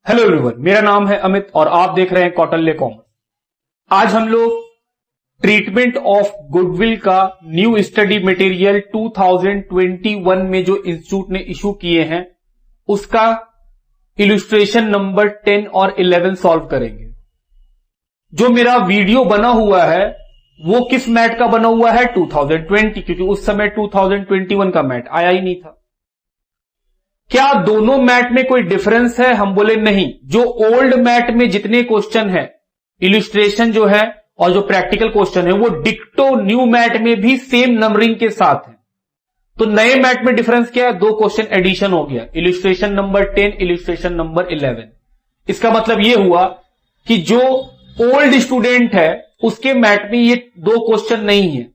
Hello everyone, मेरा नाम है अमित और आप देख रहे हैं कौटिल्य कॉमर्स। आज हम लोग ट्रीटमेंट ऑफ गुडविल का न्यू स्टडी मटेरियल 2021 में जो इंस्टीट्यूट ने इशू किए हैं उसका इलस्ट्रेशन नंबर 10 और 11 सॉल्व करेंगे। जो मेरा वीडियो बना हुआ है वो किस मैट का बना हुआ है? 2020, क्योंकि उस समय 2021 का मैट आया ही नहीं था। क्या दोनों मैट में कोई डिफरेंस है? हम बोले नहीं। जो ओल्ड मैट में जितने क्वेश्चन है, इलस्ट्रेशन जो है और जो प्रैक्टिकल क्वेश्चन है वो डिक्टो न्यू मैट में भी सेम नंबरिंग के साथ है। तो नए मैट में डिफरेंस क्या है? दो क्वेश्चन एडिशन हो गया, इलस्ट्रेशन नंबर 10, इलस्ट्रेशन नंबर 11। इसका मतलब यह हुआ कि जो ओल्ड स्टूडेंट है उसके मैट में ये दो क्वेश्चन नहीं है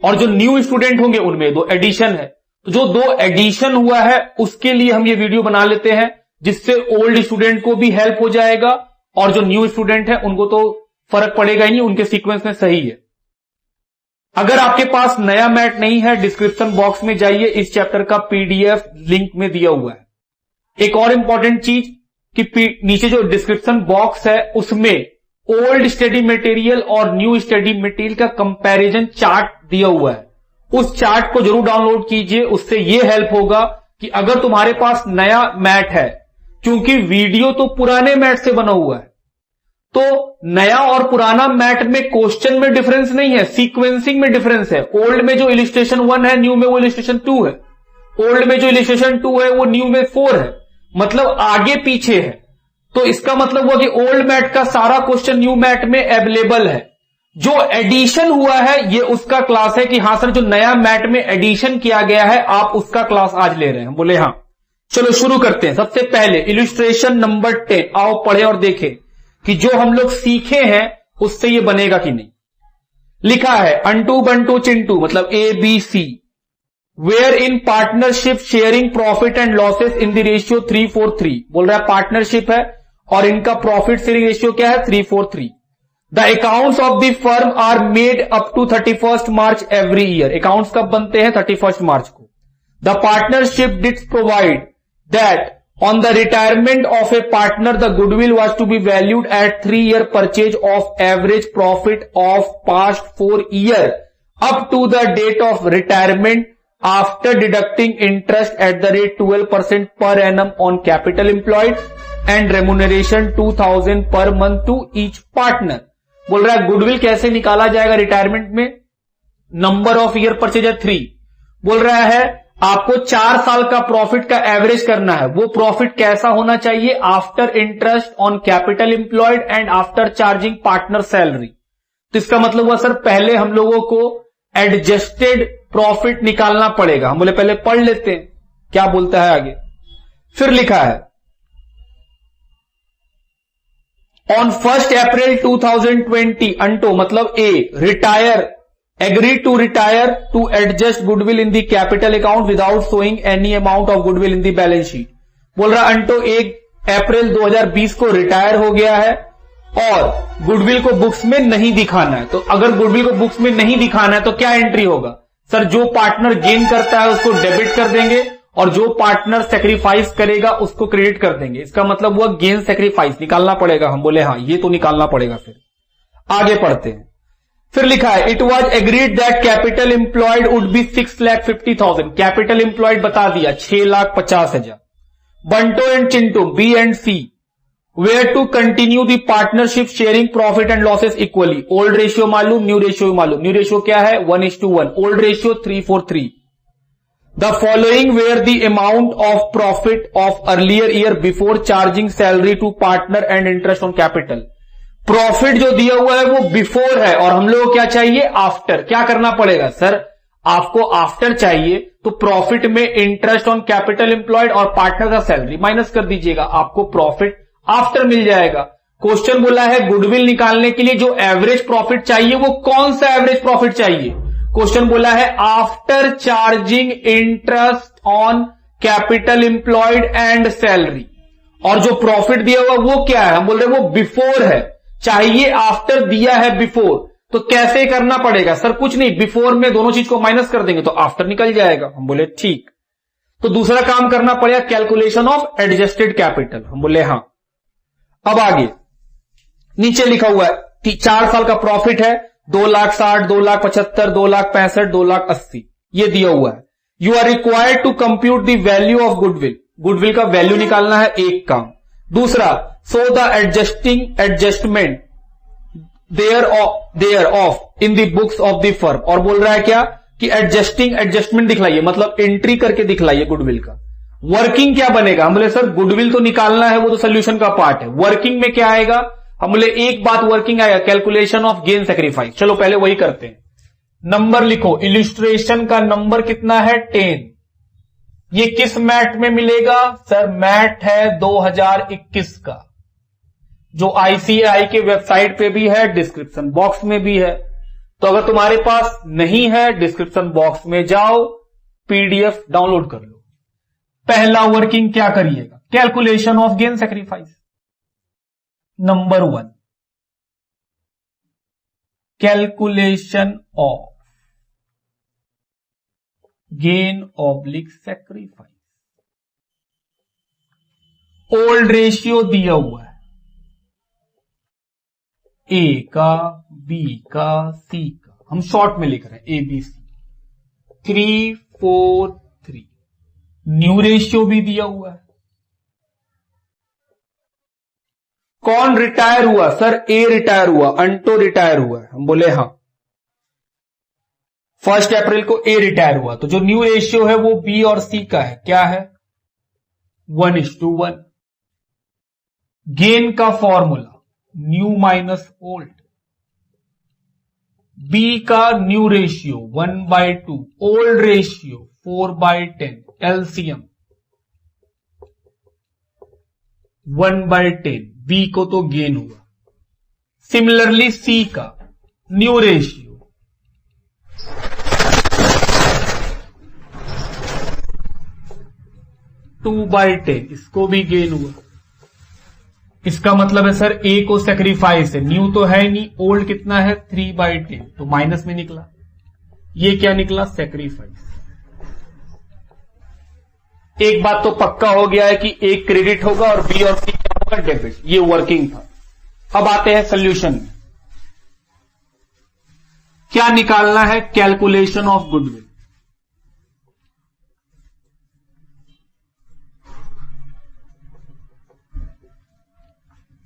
और जो न्यू स्टूडेंट होंगे उनमें दो एडिशन है। तो जो दो एडिशन हुआ है उसके लिए हम ये वीडियो बना लेते हैं, जिससे ओल्ड स्टूडेंट को भी हेल्प हो जाएगा और जो न्यू स्टूडेंट है उनको तो फर्क पड़ेगा ही नहीं, उनके सीक्वेंस में सही है। अगर आपके पास नया मैट नहीं है, डिस्क्रिप्शन बॉक्स में जाइए, इस चैप्टर का पीडीएफ लिंक में दिया हुआ है। एक और इंपॉर्टेंट चीज कि नीचे जो डिस्क्रिप्शन बॉक्स है उसमें ओल्ड स्टडी मटेरियल और न्यू स्टडी मटेरियल का कंपैरिजन चार्ट दिया हुआ है। उस चार्ट को जरूर डाउनलोड कीजिए, उससे यह हेल्प होगा कि अगर तुम्हारे पास नया मैट है, क्योंकि वीडियो तो पुराने मैट से बना हुआ है, तो नया और पुराना मैट में क्वेश्चन में डिफरेंस नहीं है, सीक्वेंसिंग में डिफरेंस है। ओल्ड में जो इलस्ट्रेशन 1 है, न्यू में वो इलस्ट्रेशन 2 है। ओल्ड में जो इलस्ट्रेशन 2 है वो न्यू में 4 है, मतलब आगे पीछे है। तो इसका मतलब हुआ कि ओल्ड मैट का सारा क्वेश्चन न्यू मैट में अवेलेबल है। जो एडिशन हुआ है ये उसका क्लास है कि हां सर, जो नया मैट में एडिशन किया गया है आप उसका क्लास आज ले रहे हैं। बोले हां। चलो शुरू करते हैं। सबसे पहले इलस्ट्रेशन नंबर 10 आओ पढ़े और देखें कि जो हम लोग सीखे हैं उससे ये बनेगा कि नहीं। लिखा है अंटू बंटू चिंटू, मतलब ABC, where in partnership sharing profit and losses in the ratio 3:4:3। बोल रहा है पार्टनरशिप है और इनका प्रॉफिट शेयरिंग रेशियो क्या है? 3:4:3। The accounts of the firm are made up to 31st March every year. Accounts कब बनते हैं? 31st March को. The partnership did provide that on the retirement of a partner, the goodwill was to be valued at 3-year purchase of average profit of past 4 years up to the date of retirement after deducting interest at the rate 12% per annum on capital employed and remuneration 2000 per month to each partner. बोल रहा है goodwill कैसे निकाला जाएगा retirement में? Number of year purchase है 3। बोल रहा है आपको 4 साल का प्रॉफिट का एवरेज करना है। वो प्रॉफिट कैसा होना चाहिए? After interest on capital employed and after charging partner salary. तो इसका मतलब हुआ सर पहले हम लोगों को एडजस्टेड प्रॉफिट निकालना पड़ेगा। हम बोले पहले पढ़ लेते हैं क्या बोलता है आगे। फिर लिखा है On 1st April 2020, अंटो मतलब A, retire, agreed to retire to adjust goodwill in the capital account without showing any amount of goodwill in the balance sheet। बोल रहा अंटो 1 अप्रैल 2020 को रिटायर हो गया है और गुडविल को बुक्स में नहीं दिखाना है। तो अगर गुडविल को बुक्स में नहीं दिखाना है तो क्या एंट्री होगा? सर जो पार्टनर गेन करता है उसको डेबिट कर देंगे और जो पार्टनर सेक्रीफाइस करेगा उसको क्रेडिट कर देंगे। इसका मतलब हुआ गेन सेक्रीफाइस निकालना पड़ेगा। हम बोले हाँ ये तो निकालना पड़ेगा। फिर आगे पढ़ते हैं। फिर लिखा है it was agreed that capital employed would be 6,50,000। Capital employed बता दिया 6,50,000। बंटो and Chintu B and C were to continue the partnership sharing profit and losses equally. Old ratio मालूम, न्यू रेशियो मालूम। न्यू रेशियो क्या है? 1:1। Old ratio 3:4:3। The following were the amount of profit of earlier year before charging salary to partner and interest on capital। Profit जो दिया हुआ है वो before है और हम लोग को क्या चाहिए? आफ्टर। क्या करना पड़ेगा सर? आपको आफ्टर चाहिए तो प्रॉफिट में इंटरेस्ट ऑन कैपिटल एम्प्लॉयड और पार्टनर का सैलरी माइनस कर दीजिएगा, आपको प्रॉफिट आफ्टर मिल जाएगा। क्वेश्चन बोला है गुडविल निकालने के लिए जो एवरेज प्रॉफिट चाहिए वो कौन सा एवरेज प्रॉफिट चाहिए? क्वेश्चन बोला है after charging interest on capital employed and salary, और जो प्रॉफिट दिया हुआ वो क्या है? हम बोल रहे हैं वो बिफोर है, चाहिए आफ्टर, दिया है बिफोर। तो कैसे करना पड़ेगा? सर कुछ नहीं, बिफोर में दोनों चीज को माइनस कर देंगे तो आफ्टर निकल जाएगा। हम बोले ठीक। तो दूसरा काम करना पड़ेगा कैलकुलेशन ऑफ एडजस्टेड कैपिटल। हम बोले हाँ। अब आगे नीचे लिखा हुआ है कि 4 साल का प्रॉफिट है 2,60,000, 2,75,000, 2,65,000, 2,80,000 ये दिया हुआ है। You are required to compute the value of goodwill, goodwill का वैल्यू निकालना है, एक काम। दूसरा, so the adjustment thereof in the books of the firm, और बोल रहा है क्या कि एडजस्टमेंट दिखलाइए, मतलब एंट्री करके दिखलाइए गुडविल का। वर्किंग क्या बनेगा, हम बोले सर गुडविल तो निकालना है, वो तो सोल्यूशन का पार्ट है। वर्किंग में क्या आएगा, हम बोले एक बात वर्किंग आएगा, कैलकुलेशन ऑफ गेन सेक्रीफाइस। चलो पहले वही करते हैं। नंबर लिखो, इलिस्ट्रेशन का नंबर कितना है 10। ये किस मैट में मिलेगा सर, मैट है 2021 का, जो आईसीआई के वेबसाइट पे भी है, डिस्क्रिप्शन बॉक्स में भी है। तो अगर तुम्हारे पास नहीं है, डिस्क्रिप्शन बॉक्स में जाओ, पीडीएफ डाउनलोड कर लो। पहला वर्किंग क्या करिएगा, calculation of gain sacrifice. Number 1, calculation of gain oblique sacrifice. Old ratio दिया हुआ है, ए का, बी का, सी का, हम शॉर्ट में लिख रहे हैं ABC 3 4 3। न्यू रेशियो भी दिया हुआ है। कौन रिटायर हुआ सर, ए रिटायर हुआ, अंटो रिटायर हुआ है, हम बोले हां 1 अप्रैल को ए रिटायर हुआ। तो जो न्यू रेशियो है वो बी और सी का है, क्या है 1:1। गेन का formula new minus old, B का new ratio 1/2, old ratio 4/10, LCM 1/10, B को तो गेन हुआ। सिमिलरली सी का न्यू रेशियो 2/10, इसको भी गेन हुआ। इसका मतलब है सर ए को सेक्रीफाइस है, न्यू तो है नहीं, ओल्ड कितना है 3/10, तो माइनस में निकला। ये क्या निकला, सेक्रीफाइस। एक बात तो पक्का हो गया है कि ए क्रेडिट होगा और बी और सी क्या होगा, डेबिट। ये वर्किंग था। अब आते हैं सोल्यूशन में। क्या निकालना है, कैलकुलेशन ऑफ गुडविल।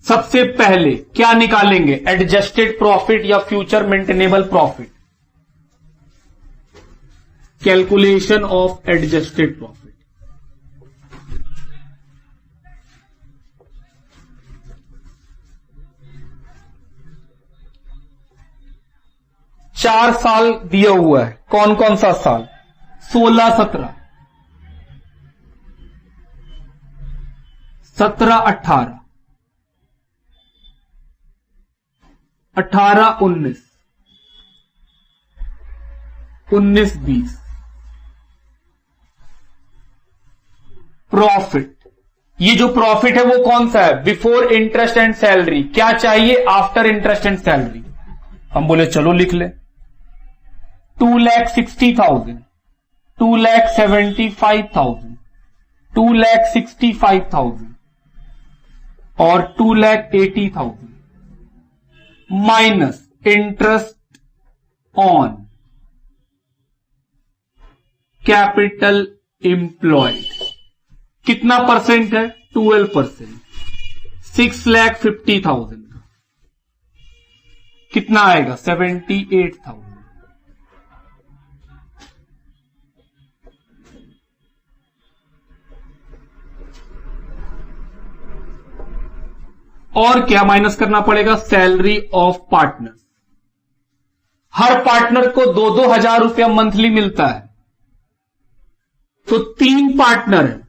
सबसे पहले क्या निकालेंगे, एडजस्टेड प्रॉफिट या future maintainable profit. Calculation of adjusted profit. चार साल दिया हुआ है, कौन कौन सा साल, 16 17 17 18 18 19 19 20। प्रॉफिट, ये जो प्रॉफिट है वो कौन सा है, बिफोर इंटरेस्ट एंड सैलरी। क्या चाहिए, आफ्टर इंटरेस्ट एंड सैलरी। हम बोले चलो लिख ले, 2,60,000, 2,75,000, 2,65,000 और 2,80,000 minus interest on capital employed. कितना परसेंट है, 12%, 6,50,000 का कितना आएगा, 78,000। और क्या माइनस करना पड़ेगा, salary of partner. Her partner को 2,000 रुपया मंथली मिलता है, तो 3 पार्टनर है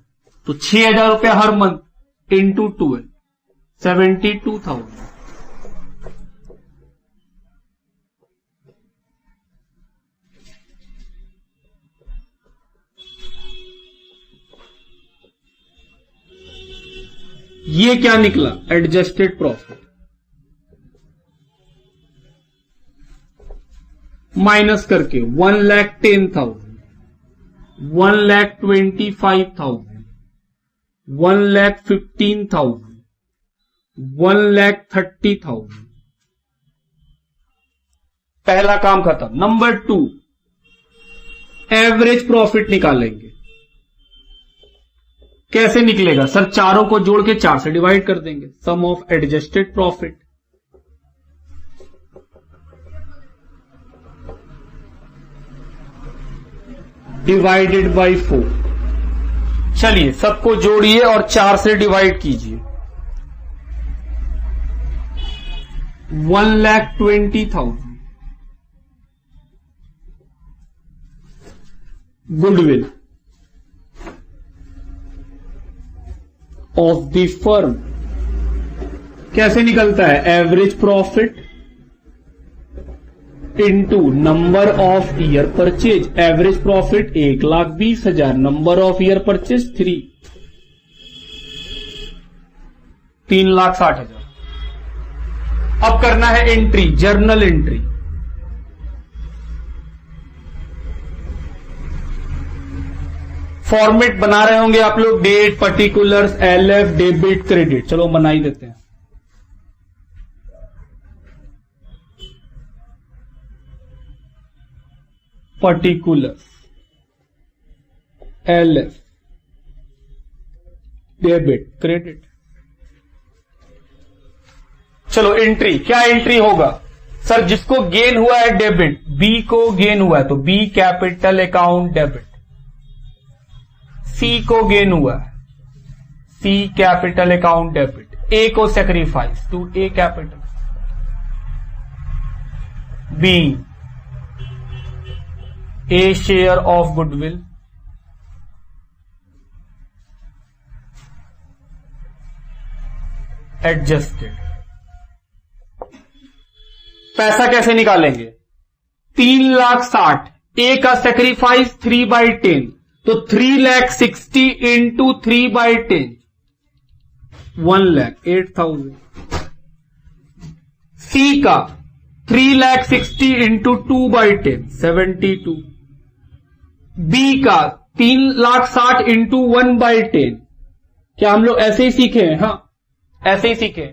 तो 6,000 रुपया हर मंथ इंटू 12, 72,000। ये क्या निकला, एडजस्टेड प्रॉफिट। माइनस करके 1,10,000, 1,25,000, 1,15,000, 1,30,000। पहला काम खत्म। नंबर 2, एवरेज प्रॉफिट निकालेंगे। कैसे निकलेगा सर? चारों को जोड़ के 4 से डिवाइड कर देंगे। Sum of adjusted profit divided by 4। चलिए सबको जोड़िए और 4 से डिवाइड कीजिए। 1,20,000 गुडविल ऑफ द फर्म। कैसे निकलता है? Average profit into number of year purchase. Average profit 1,20,000, number of year purchase 3,60,000। अब करना है एंट्री, जर्नल एंट्री। फॉर्मेट बना रहे होंगे आप लोग, date, particulars, LF, debit, credit. चलो बना ही देते हैं। Particulars, LF, debit, credit. चलो एंट्री, क्या एंट्री होगा सर? जिसको गेन हुआ है डेबिट, बी को गेन हुआ है तो B capital account debit. C को गेन हुआ है, C capital account debit. A को sacrifice to A capital. B a share of goodwill, adjusted. पैसा कैसे निकालेंगे? 3,60,000। ए का सेक्रीफाइस 3/10, तो 3,60,000 इंटू 3/10 1,08,000। सी का 3,60,000 इंटू 2/10 72। बी का 3,60,000 इंटू 1/10। क्या हम लोग ऐसे ही सीखे हैं? हाँ ऐसे ही सीखे।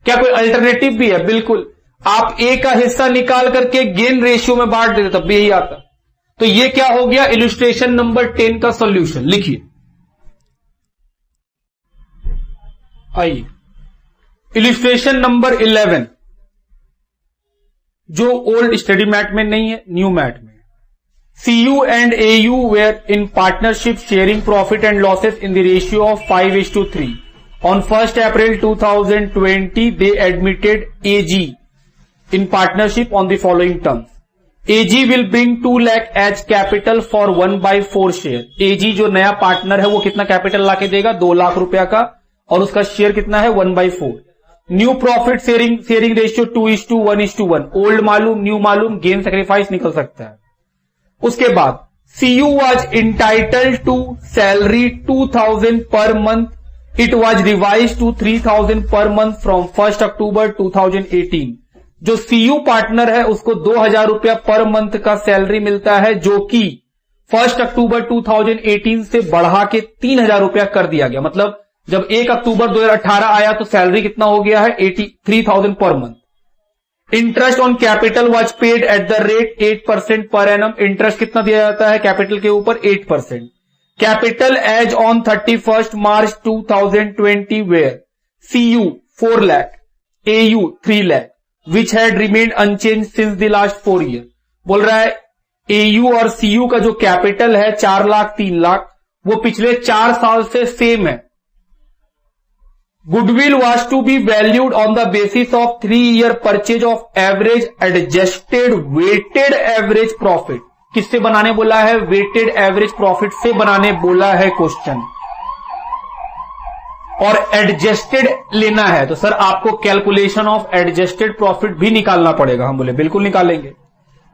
क्या कोई अल्टरनेटिव भी है? बिल्कुल। आप ए का हिस्सा निकाल करके गेन रेशियो में बांट देते तब भी यही आता। तो ये क्या हो गया? इलस्ट्रेशन नंबर 10 का सॉल्यूशन। लिखिए, आइए इलस्ट्रेशन नंबर 11, जो ओल्ड स्टडी मैट में नहीं है, न्यू मैट में। CU and AU were in partnership sharing profit and losses in the ratio of 5:3. On 1st April 2020, they admitted AG in partnership on the following terms. AG will bring 2 lakh as capital for 1/4 share. AG जो नया partner है वो कितना capital लाके देगा? 2 लाख रुपया का, और उसका शेयर कितना है? 1/4। New profit sharing ratio 2:1:1। Old मालूम, न्यू मालूम, गेन सेक्रीफाइस निकल सकता है। उसके बाद CU was entitled to salary 2,000 per month. It was revised to 3,000 per month from 1st October 2018. जो CU पार्टनर है उसको 2,000 रुपया पर मंथ का सैलरी मिलता है, जो कि 1 अक्टूबर 2018 से बढ़ा के 3,000 रुपया कर दिया गया। मतलब जब 1 अक्टूबर 2018 आया तो सैलरी कितना हो गया है? 83,000 per month. Interest on capital was paid at the rate 8% per annum. Interest कितना दिया जाता है कैपिटल के ऊपर? 8%। Capital as on 31st March 2020 were CU 4 lakh, AU 3 lakh, which had remained unchanged since the last 4 years। बोल रहा है AU और CU का जो कैपिटल है 4 लाख 3 लाख, वो पिछले 4 साल से सेम है। Goodwill was to be valued on the basis of 3-year purchase of average adjusted weighted average profit। किससे बनाने बोला है? वेटेड एवरेज प्रॉफिट से बनाने बोला है क्वेश्चन। और एडजस्टेड लेना है तो सर आपको कैलकुलेशन ऑफ एडजस्टेड प्रॉफिट भी निकालना पड़ेगा। हम बोले बिल्कुल निकालेंगे।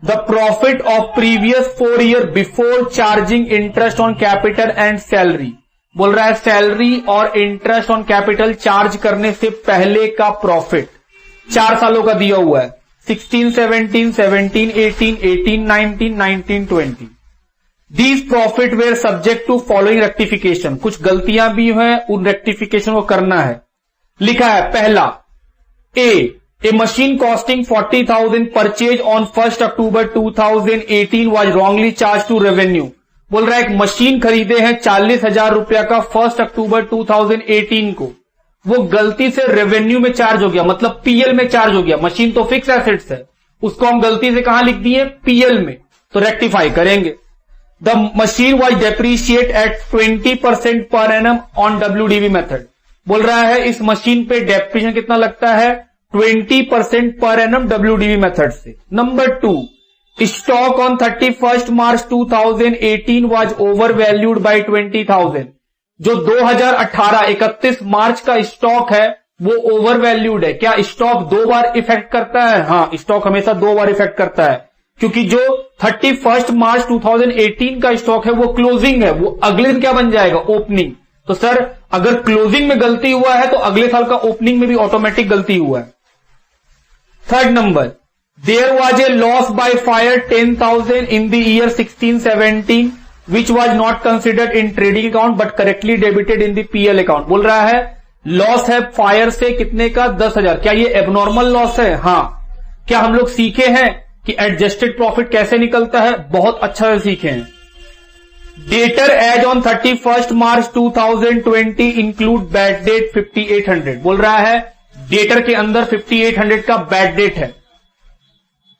The profit of previous 4 year before charging interest on capital and salary. बोल रहा है सैलरी और इंटरेस्ट ऑन कैपिटल चार्ज करने से पहले का प्रॉफिट 4 सालों का दिया हुआ है। 16, 17, 17, 18, 18, 19, 19, 20। These profit were subject to following rectification। कुछ गलतियां भी हैं, उन रेक्टिफिकेशन को करना है। लिखा है पहला, a machine costing 40,000 purchase on 1 October 2018 was wrongly charge to revenue. बोल रहा है एक मशीन खरीदे हैं 40,000 रुपया का 1 अक्टूबर 2018 को, वो गलती से रेवेन्यू में चार्ज हो गया, मतलब पीएल में चार्ज हो गया। मशीन तो फिक्स एसेट्स है, उसको हम गलती से कहां लिख दिए, पीएल में, तो रेक्टिफाई करेंगे। The machine was depreciate at 20% per annum on WDV method. बोल रहा है इस मशीन पे डेप्रीशिएशन कितना लगता है, 20% पर एनम WDV मेथड से। Number 2, stock on 31 March 2018 was over valued by 20,000। जो 2018 31 मार्च का स्टॉक है वो ओवर वैल्यूड है। क्या स्टॉक 2 बार इफेक्ट करता है? हाँ, स्टॉक हमेशा 2 बार इफेक्ट करता है, क्योंकि जो 31 मार्च 2018 का स्टॉक है वो क्लोजिंग है, वो अगले दिन क्या बन जाएगा, ओपनिंग। तो सर अगर क्लोजिंग में गलती हुआ है तो अगले साल का ओपनिंग में भी ऑटोमेटिक गलती हुआ है। Third number, there was a loss by fire 10,000 in the year 16-17 which was not considered in trading account but correctly debited in the PL account. बोल रहा है लॉस है फायर से कितने का, 10,000। क्या ये एबनॉर्मल लॉस है? हाँ। क्या हम लोग सीखे हैं कि एडजस्टेड प्रॉफिट कैसे निकलता है? बहुत अच्छा से सीखे हैं। Debtor as on 31 March 2020 include bad debt 5800। बोल रहा है डेटर के अंदर 5800 का बैड डेट है।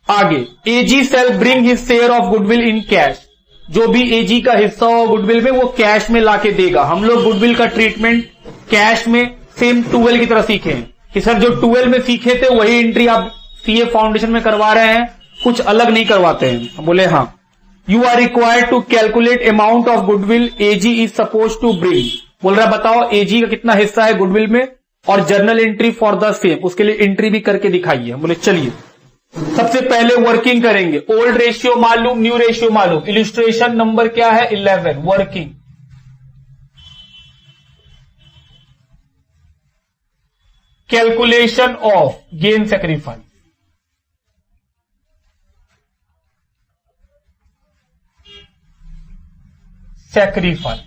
आगे, A G shall bring his share of goodwill in cash. जो भी एजी का हिस्सा हो गुडविल में वो कैश में लाके देगा। हम लोग गुडविल का ट्रीटमेंट कैश में सेम 12 की तरह सीखे हैं कि सर जो 12 में सीखे थे वही एंट्री आप सीए फाउंडेशन में करवा रहे हैं, कुछ अलग नहीं करवाते हैं। बोले हाँ। You are required to calculate amount of goodwill AG is suppose to bring. बोल रहा है बताओ एजी का कितना हिस्सा है गुडविल में और journal entry for the same, उसके लिए एंट्री भी करके दिखाइए। बोले चलिए सबसे पहले वर्किंग करेंगे। ओल्ड रेशियो मालूम, न्यू रेशियो मालूम। इलिस्ट्रेशन नंबर क्या है, 11। Working, calculation of gain sacrifice. Sacrifice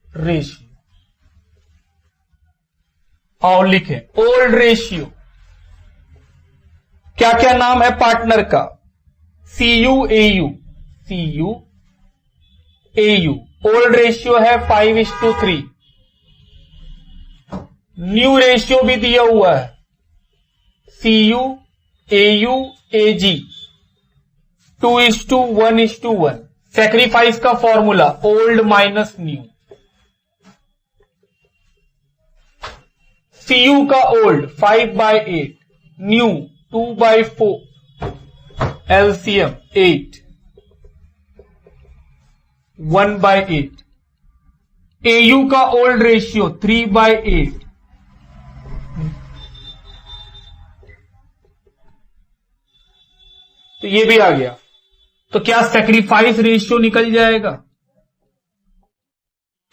ratio और लिखें ओल्ड रेशियो। क्या क्या नाम है पार्टनर का, CU AU। ओल्ड रेशियो है 5:3। न्यू रेशियो भी दिया हुआ है CU AU AG 2:1:1। सैक्रिफाइस का formula old minus new. CU का ओल्ड 5/8, न्यू 2/4, LCM 8, 1/8। AU का ओल्ड रेशियो 3/8, तो ये भी आ गया। तो क्या सैक्रिफाइस रेशियो निकल जाएगा,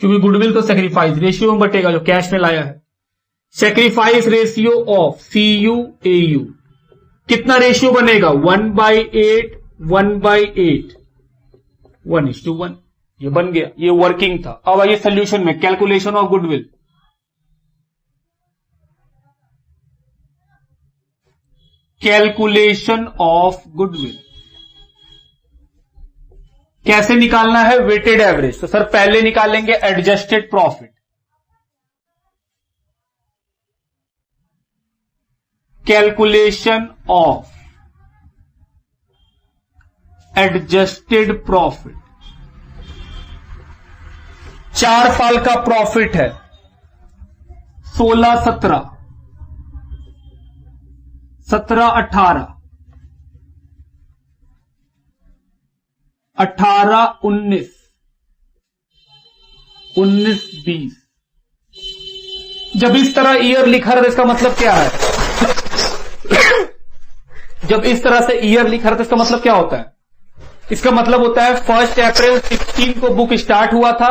क्योंकि गुडविल तो सैक्रिफाइस रेशियो में बटेगा जो कैश में लाया है। Sacrifice ratio of CU AU कितना रेशियो बनेगा, 1/8, 1/8, 1:1। ये बन गया, ये वर्किंग था। अब आइए सोल्यूशन में, calculation of goodwill. Calculation of goodwill कैसे निकालना है, वेटेड एवरेज। तो सर पहले निकालेंगे adjusted profit. Calculation of adjusted profit. 4 साल का प्रॉफिट है, 16-17, 17-18, 18-19, 19-20। जब इस तरह ईयर लिखा रहा है इसका मतलब क्या है, जब इस तरह से ईयर लिखा रहा है इसका मतलब क्या होता है, इसका मतलब होता है 1 अप्रैल 16 को बुक स्टार्ट हुआ था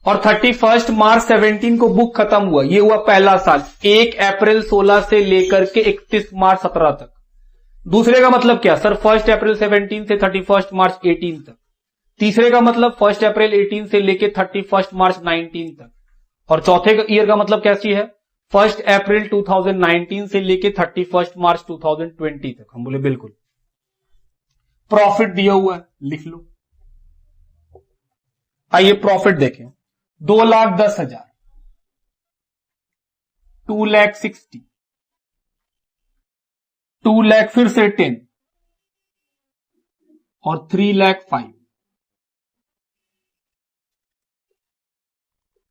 और 31 मार्च 17 को बुक खत्म हुआ। ये हुआ पहला साल, 1 अप्रैल 16 से लेकर के 31 मार्च 17 तक। दूसरे का मतलब क्या सर, 1 अप्रैल 17 से 31 मार्च 18 तक। तीसरे का मतलब 1 अप्रैल 18 से लेकर 31 मार्च 19 तक। और चौथे ईयर का मतलब कैसी है, 1 अप्रैल 2019 से लेके 31 मार्च 2020 तक। हम बोले बिल्कुल। प्रॉफिट दिया हुआ है, लिख लो। आइए प्रॉफिट देखें। 2,10,000, 2,60,000, 2 लाख फिर से 10 और 3,05,000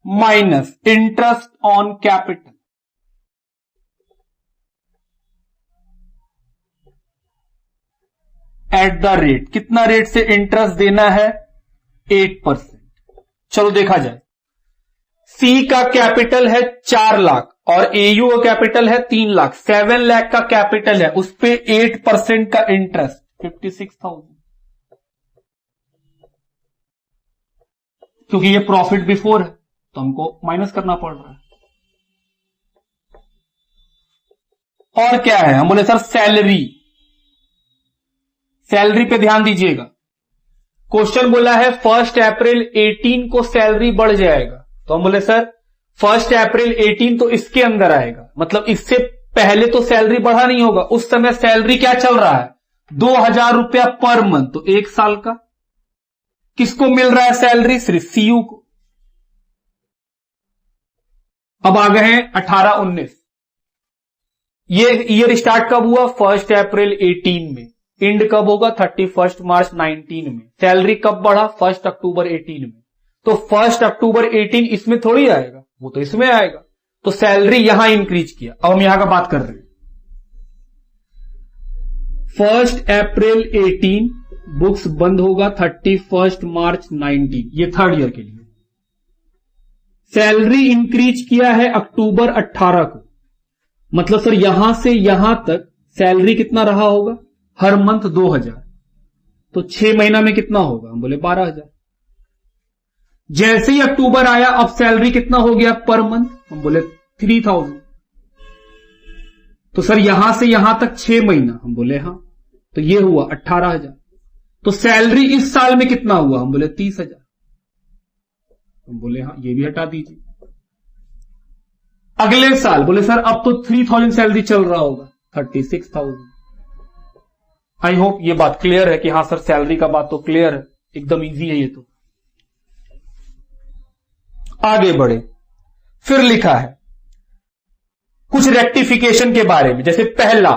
minus interest on capital at the rate, कितना रेट से इंटरेस्ट देना है, 8%। चलो देखा जाए। सी का कैपिटल है 4 लाख और एयू का कैपिटल है 3 लाख, 7 लाख का कैपिटल है, उस पे 8% का इंटरेस्ट 56,000, क्योंकि ये प्रॉफिट बिफोर है तो हमको माइनस करना पड़ रहा है। और क्या है, हम बोले सर सैलरी, सैलरी पे ध्यान दीजिएगा। क्वेश्चन बोला है 1 अप्रैल 18 को सैलरी बढ़ जाएगा, तो हम बोले सर 1 अप्रैल 18 तो इसके अंदर आएगा, मतलब इससे पहले तो सैलरी बढ़ा नहीं होगा। उस समय सैलरी क्या चल रहा है, 2,000 रुपया पर मंथ, तो 1 साल का। किसको मिल रहा है सैलरी, सिर्फ सीयू को। अब आ गए हैं 18-19। ये ईयर स्टार्ट कब हुआ, 1 अप्रैल 18 में, एंड कब होगा, 31 मार्च 19 में। सैलरी कब बढ़ा, 1 अक्टूबर 18 में। तो 1 अक्टूबर 18 इसमें थोड़ी आएगा, वो तो इसमें आएगा। तो सैलरी यहां इंक्रीज किया। अब हम यहां का बात कर रहे हैं। 1 अप्रैल 18 बुक्स बंद होगा 31 मार्च 19, ये थर्ड ईयर के लिए। सैलरी इंक्रीज किया है अक्टूबर 18 को, मतलब सर यहां से यहां तक सैलरी कितना रहा होगा, हर मंथ 2,000, तो 6 महीना में कितना होगा, हम बोले 12,000। जैसे ही अक्टूबर आया अब सैलरी कितना हो गया पर मंथ, हम बोले 3,000। तो सर यहां से यहां तक 6 महीना, हम बोले हाँ, तो ये हुआ 18,000। तो सैलरी इस साल में कितना हुआ, हम बोले 30,000। हम बोले हाँ, ये भी हटा दीजिए। अगले साल बोले सर अब तो 3,000 सैलरी चल रहा होगा, 36,000। आई होप ये बात क्लियर है कि हाँ सर सैलरी का बात तो क्लियर है, एकदम इजी है ये तो। आगे बढ़े, फिर लिखा है कुछ रेक्टिफिकेशन के बारे में। जैसे पहला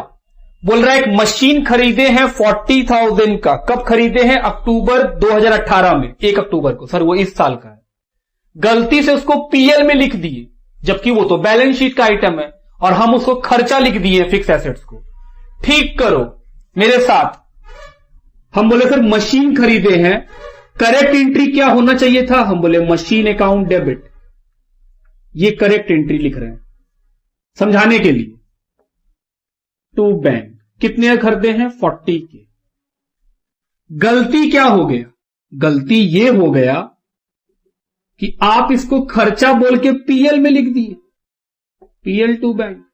बोल रहा है एक मशीन खरीदे हैं 40,000 का, कब खरीदे हैं, अक्टूबर 2018 में, 1 अक्टूबर को। सर वो इस साल का है, गलती से उसको पीएल में लिख दिए, जबकि वो तो बैलेंस शीट का आइटम है, और हम उसको खर्चा लिख दिए फिक्स एसेट्स को। ठीक करो मेरे साथ। हम बोले सर मशीन खरीदे हैं, करेक्ट एंट्री क्या होना चाहिए था, हम बोले मशीन अकाउंट डेबिट। ये करेक्ट एंट्री लिख रहे हैं समझाने के लिए। टू बैंक, कितने खरीदे हैं, 40 के। गलती क्या हो गया, गलती ये हो गया कि आप इसको खर्चा बोल के पीएल में लिख दिए, पीएल टू बैंक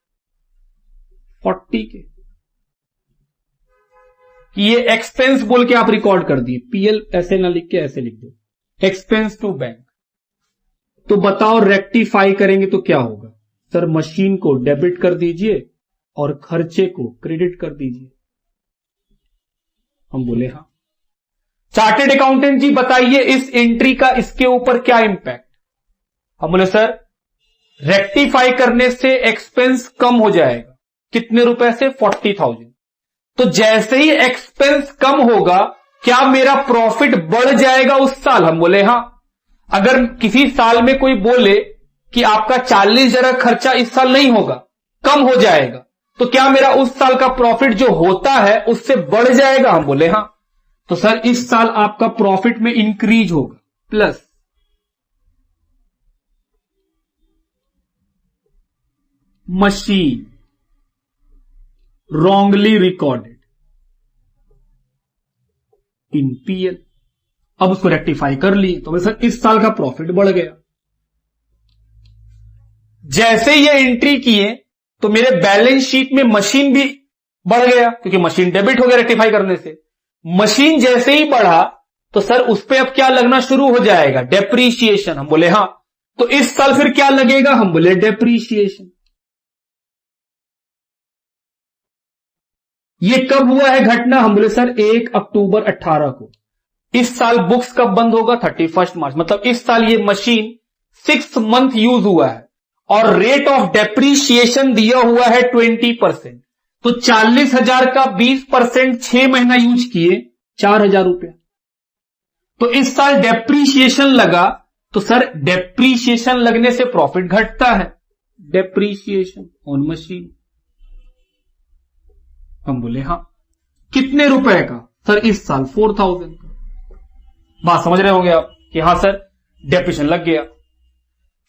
40 के। ये एक्सपेंस बोल के आप रिकॉर्ड कर दिए, पीएल ऐसे ना लिख के ऐसे लिख दो, एक्सपेंस टू बैंक। तो बताओ रेक्टिफाई करेंगे तो क्या होगा, सर मशीन को डेबिट कर दीजिए और खर्चे को क्रेडिट कर दीजिए। हम बोले हाँ। चार्टेड अकाउंटेंट जी बताइए इस एंट्री का इसके ऊपर क्या इंपैक्ट। हम बोले सर रेक्टिफाई करने से एक्सपेंस कम हो जाएगा, कितने रुपए से, 40,000। तो जैसे ही एक्सपेंस कम होगा क्या मेरा प्रॉफिट बढ़ जाएगा उस साल, हम बोले हां। अगर किसी साल में कोई बोले कि आपका 40,000 खर्चा इस साल नहीं होगा, कम हो जाएगा, तो क्या मेरा उस साल का प्रॉफिट जो होता है उससे बढ़ जाएगा, हम बोले हां। तो सर इस साल आपका प्रॉफिट में इंक्रीज होगा, plus machine wrongly recorded in PL। अब उसको रेक्टिफाई कर लिए, तो सर इस साल का प्रॉफिट बढ़ गया। जैसे ये एंट्री किए तो मेरे बैलेंस शीट में मशीन भी बढ़ गया, क्योंकि मशीन डेबिट हो गया रेक्टिफाई करने से। मशीन जैसे ही बढ़ा तो सर उस पे अब क्या लगना शुरू हो जाएगा, डेप्रीशिएशन। हम बोले हां। तो इस साल फिर क्या लगेगा, हम बोले डेप्रीशिएशन। ये कब हुआ है घटना, हम बोले सर 1 अक्टूबर 18 को। इस साल बुक्स कब बंद होगा, 31 मार्च। मतलब इस साल ये मशीन 6 मंथ यूज हुआ है और रेट ऑफ डेप्रीशिएशन दिया हुआ है 20%। तो 40,000 का 20% 6 महीना यूज किए 4,000 रुपया। तो इस साल डेप्रीशिएशन लगा, तो सर डेप्रीशिएशन लगने से प्रॉफिट घटता है, डेप्रीशिएशन ऑन मशीन। हम बोले हाँ, कितने रुपए का, सर इस साल 4,000 का। बात समझ रहे होंगे आप कि हाँ सर डेप्रीशिएशन लग गया।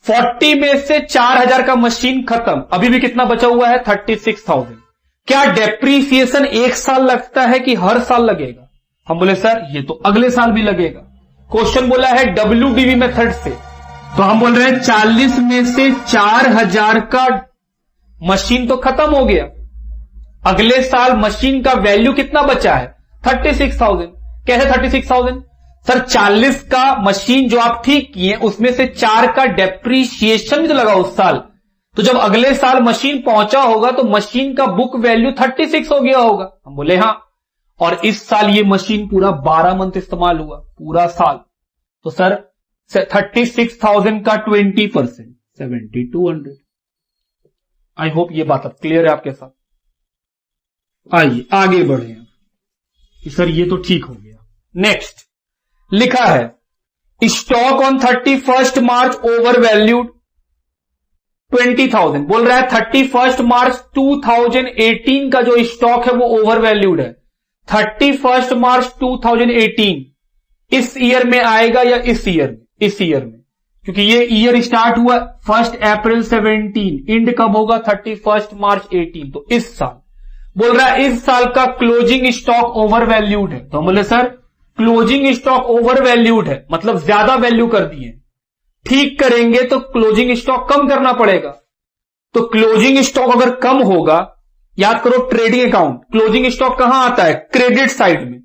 40 में से 4,000 का मशीन खत्म, अभी भी कितना बचा हुआ है, 36,000। क्या डेप्रीसिएशन एक साल लगता है कि हर साल लगेगा, हम बोले सर ये तो अगले साल भी लगेगा। क्वेश्चन बोला है WDV मेथड से, तो हम बोल रहे हैं 40 में से 4,000 का मशीन तो खत्म हो गया, अगले साल मशीन का वैल्यू कितना बचा है, 36,000। कैसे 36,000, सर 40 का मशीन जो आप ठीक किए उसमें से 4 का डेप्रीशिएशन भी तो लगा उस साल, तो जब अगले साल मशीन पहुंचा होगा तो मशीन का बुक वैल्यू 36 हो गया होगा। हम बोले हाँ, और इस साल ये मशीन पूरा 12 मंथ इस्तेमाल हुआ, पूरा साल, तो सर 36,000 का 20% 7,200। आई होप ये बात अब क्लियर है आपके साथ। आइए आगे बढ़े कि सर ये तो ठीक हो गया। नेक्स्ट लिखा है stock on 31 March over valued 20,000। बोल रहा है 31 मार्च 2018 का जो स्टॉक है वो ओवर वैल्यूड है। 31 मार्च 2018 इस ईयर में आएगा या इस ईयर में, इस ईयर में, क्योंकि ये ईयर स्टार्ट हुआ 1 अप्रैल 17, एंड कब होगा 31 मार्च 18, तो इस साल। बोल रहा है इस साल का क्लोजिंग स्टॉक ओवर वैल्यूड है, तो बोले sir closing stock over valued है मतलब ज्यादा वैल्यू कर दिए, ठीक करेंगे तो क्लोजिंग स्टॉक कम करना पड़ेगा। तो क्लोजिंग स्टॉक अगर कम होगा, याद करो ट्रेडिंग अकाउंट, क्लोजिंग स्टॉक कहां आता है, क्रेडिट साइड में।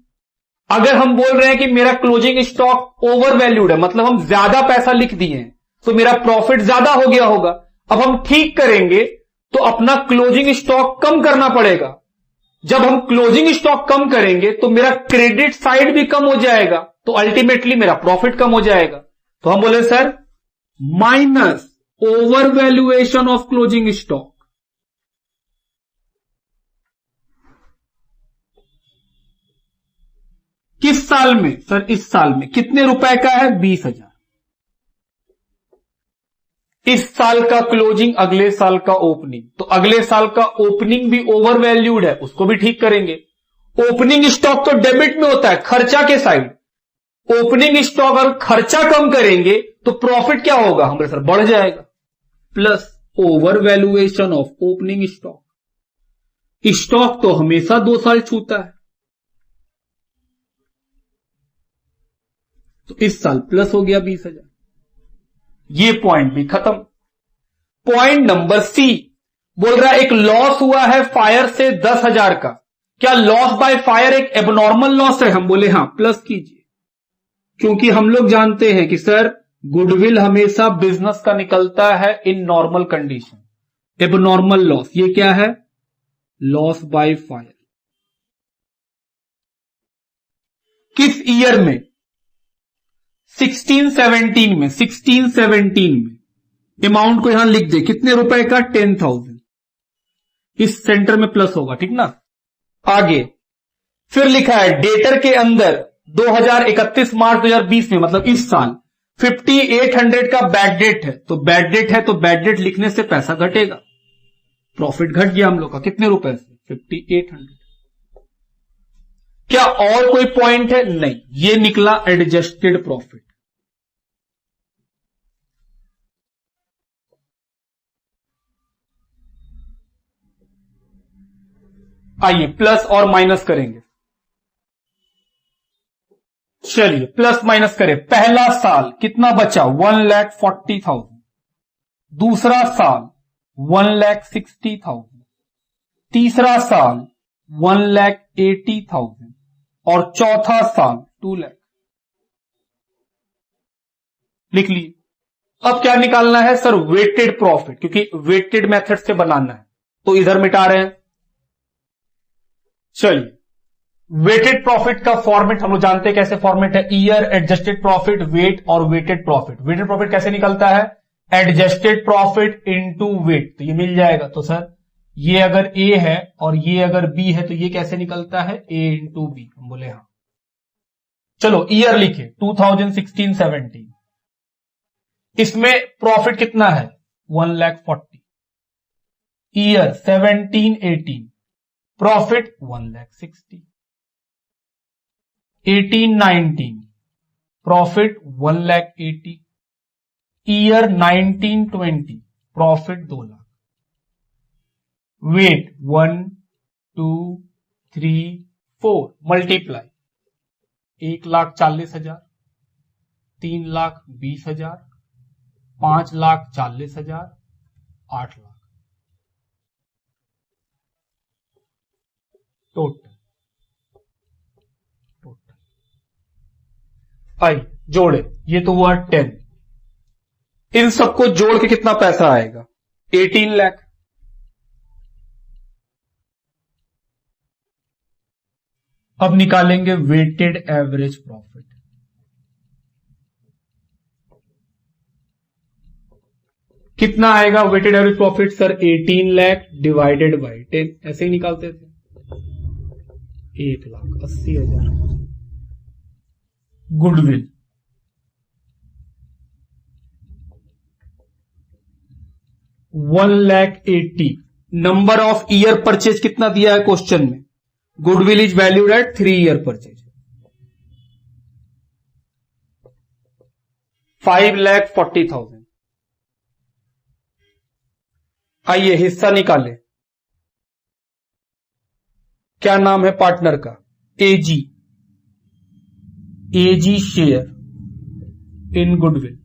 अगर हम बोल रहे हैं कि मेरा क्लोजिंग स्टॉक ओवर वैल्यूड है मतलब हम ज्यादा पैसा लिख दिए हैं तो मेरा प्रॉफिट ज्यादा हो गया होगा, अब हम ठीक करेंगे तो अपना क्लोजिंग स्टॉक कम करना पड़ेगा। जब हम क्लोजिंग स्टॉक कम करेंगे तो मेरा क्रेडिट साइड भी कम हो जाएगा, तो अल्टीमेटली मेरा प्रॉफिट कम हो जाएगा। तो हम बोले sir minus over valuation of closing stock, किस साल में, सर इस साल में। कितने रुपए का है, 20,000। इस साल का क्लोजिंग, अगले साल का ओपनिंग, तो अगले साल का ओपनिंग भी ओवर वैल्यूड है, उसको भी ठीक करेंगे। ओपनिंग स्टॉक तो डेबिट में होता है, खर्चा के साइड। ओपनिंग स्टॉक अगर खर्चा कम करेंगे तो प्रॉफिट क्या होगा, हमारे सर बढ़ जाएगा, plus over valuation of opening stock. Stock तो हमेशा 2 साल छूता है, तो इस साल प्लस हो गया 20,000। ये पॉइंट भी खत्म। पॉइंट नंबर सी बोल रहा है एक लॉस हुआ है फायर से 10,000 का, क्या लॉस बाय फायर एक एबनॉर्मल लॉस है, हम बोले हां, प्लस कीजिए, क्योंकि हम लोग जानते हैं कि सर गुडविल हमेशा बिजनेस का निकलता है in normal condition. Abnormal loss ये क्या है, लॉस बाय फायर। किस ईयर में, 16-17 में, 16-17 में। अमाउंट को यहां लिख दे, कितने रुपए का, 10,000। इस सेंटर में प्लस होगा, ठीक ना। आगे फिर लिखा है डेटर के अंदर 31 मार्च 2020 में मतलब इस साल 5800 का बैड डेट है, तो बैड डेट है तो बैड डेट लिखने से पैसा घटेगा, प्रॉफिट घट गया हम लोग का, कितने रुपए से, 5800। क्या और कोई पॉइंट है, नहीं, ये निकला एडजस्टेड प्रॉफिट। आइए प्लस और माइनस करेंगे। चलिए प्लस माइनस करें। पहला साल कितना बचा, 1,40,000। दूसरा साल 1,60,000। तीसरा साल 1,80,000 और चौथा साल 2 लाख। लिख लिए। अब क्या निकालना है सर? वेटेड प्रॉफिट, क्योंकि वेटेड मेथड से बनाना है तो इधर मिटा रहे हैं। चलिए, वेटेड प्रॉफिट का फॉर्मेट हम लोग जानते हैं कैसे फॉर्मेट है, ईयर, एडजस्टेड प्रॉफिट, वेट और वेटेड प्रॉफिट। वेटेड प्रॉफिट कैसे निकलता है? एडजस्टेड प्रॉफिट इनटू वेट, तो ये मिल जाएगा। तो सर ये अगर ए है और ये अगर बी है तो ये कैसे निकलता है? ए इंटू बी। हम बोले हाँ। चलो ईयर लिखे 2016-17, इसमें प्रॉफिट कितना है? 1,40,000। Year 17-18, profit 1,60,000। 18-19, profit 1,80,000। Year 19-20, profit 2,00,000। Weight 1, 2, 3, 4, multiply 1,40,000, 3,20,000, 5,40,000, 8,00,000 total. आई जोड़े, ये तो हुआ 10। इन सबको जोड़ के कितना पैसा आएगा? 18 लाख। अब निकालेंगे वेटेड एवरेज प्रॉफिट। कितना आएगा weighted average profit sir? 18 lakh divided by 10, ऐसे ही निकालते थे। 1,80,000। Goodwill 1,80,000। Number of year purchase कितना दिया है क्वेश्चन में? Goodwill is valued at 3 year purchase. 5,40,000। आइए हिस्सा निकालें। क्या नाम है पार्टनर का? AG. AG share in goodwill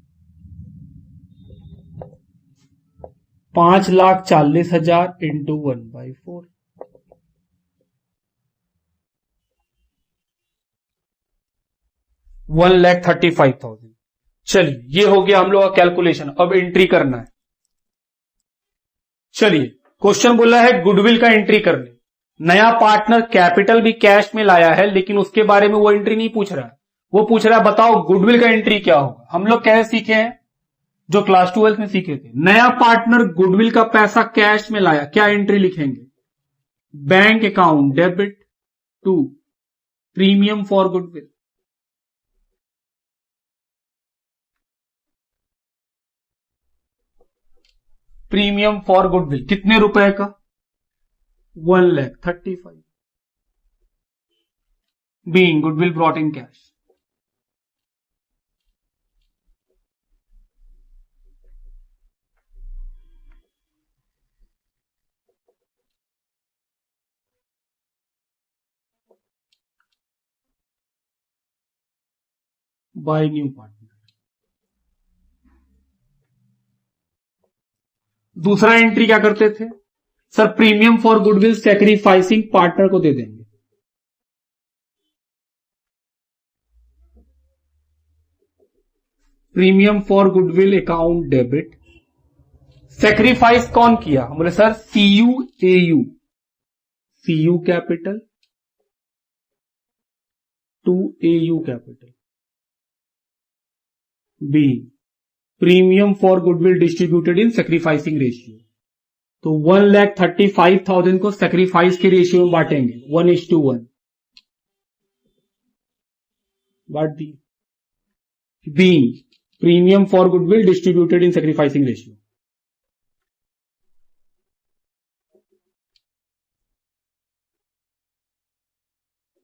5,40,000 into 1/4, 1,35,000। चलिए ये हो गया हम लोग का कैलकुलेशन। अब एंट्री करना है। चलिए क्वेश्चन बोला है गुडविल का एंट्री करने। नया पार्टनर कैपिटल भी कैश में लाया है, लेकिन उसके बारे में वो एंट्री नहीं पूछ रहा है। वो पूछ रहा है बताओ गुडविल का एंट्री क्या होगा। हम लोग कैसे सीखे हैं? जो क्लास 12 में सीखे थे। नया पार्टनर गुडविल का पैसा कैश में लाया, क्या एंट्री लिखेंगे? Bank account debit to premium for goodwill. Premium for goodwill कितने रुपए का? 1,35,000 being goodwill brought in cash। By new partner. दूसरा एंट्री क्या करते थे sir? Premium for goodwill sacrificing partner को दे देंगे। Premium for goodwill account debit. Sacrifice कौन किया? हम बोले sir CU AU, CU capital to AU capital. B premium for goodwill distributed in sacrificing ratio. तो 1,35,000 को सैक्रिफाइस के रेशियो में बांटेंगे 1:1। बांट दी। B premium for goodwill distributed in sacrificing ratio.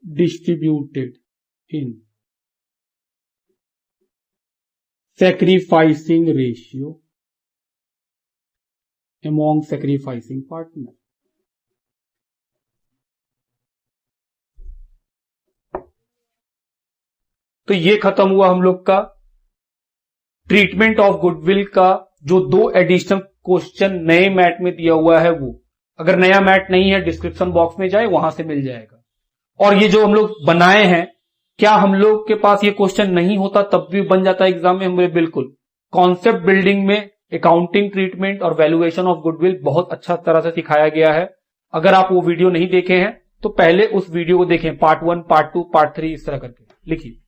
Distributed in sacrificing ratio among sacrificing partner। तो ये खत्म हुआ हम लोग का ट्रीटमेंट ऑफ गुडविल का। जो 2 एडिशनल क्वेश्चन नए मैट में दिया हुआ है वो, अगर नया मैट नहीं है डिस्क्रिप्शन बॉक्स में जाए वहां से मिल जाएगा। और ये जो हम लोग बनाए हैं, क्या हम लोग के पास ये क्वेश्चन नहीं होता तब भी बन जाता एग्जाम में? हम बोले बिल्कुल। कॉन्सेप्ट बिल्डिंग में अकाउंटिंग ट्रीटमेंट और वैल्यूएशन ऑफ गुडविल बहुत अच्छा तरह से सिखाया गया है। अगर आप वो वीडियो नहीं देखे हैं तो पहले उस वीडियो को देखें, पार्ट 1, पार्ट 2, पार्ट 3 इस तरह करके लिखिए।